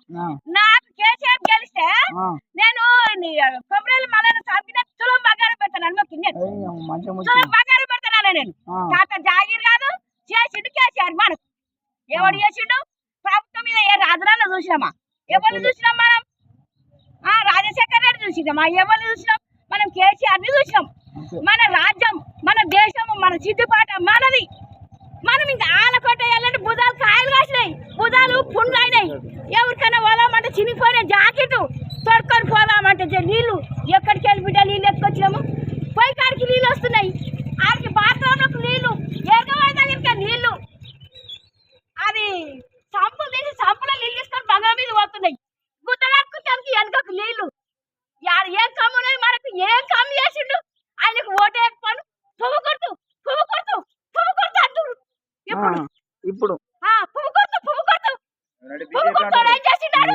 నాకు కేసీఆర్ గెలిస్తే నేను కొబ్బరి మళ్ళీ చంపిన తులం బంగారం పెడతాను తులం బంగారం పెడతాను నేను తాత జాగీర్ కాదు చేసిండు కేసీఆర్ మనకు ఎవరు చేసిండు ప్రభుత్వం మీద ఏ రాజరాన్న చూసినామా ఎవరిని చూసినాం మనం రాజశేఖర్ రెడ్డి చూసినామా ఎవరిని చూసినాం మనం కేసీఆర్ ని చూసినాం మన రాజ్యం మన దేశం మన సిద్ధిపాట మనది మనం ఇంకా ఆలకోట వెళ్ళండి భుజాలు కాయలు కాసినాయి భుజాలు పుండ్లు అయినాయి ఎవరికైనా పోదామంటే చినిగిపోయిన జాకెట్ తొడుకొని పోదామంటే నీళ్లు ఎక్కడికి వెళ్ళి బిడ్డ నీళ్ళు ఎత్తుకొచ్చినాము పొయ్యి కాడికి నీళ్ళు వస్తున్నాయి ఆడికి బాత్రూంలోకి నీళ్లు ఏకమైన దగ్గరికి నీళ్లు అది సంపులు తీసి సంపులో నీళ్ళు తీసుకొని బంగారం మీద పోతున్నాయి గుట్టగాడుకుంటానికి వెనకకు నీళ్లు ఏం కమ్ము ఉన్నది మనకు ఏం కమ్ము చేసిండు ఆయనకు ఓటేయకపోను పువ్వు కొడుతూ పువ్వు కొడుతూ పువ్వు కొడుతూ అంటుడు ఇప్పుడు పువ్వు కొడుతూ పువ్వు కొడుతూ పువ్వు కొడుతూ ఏం చేసిండాడు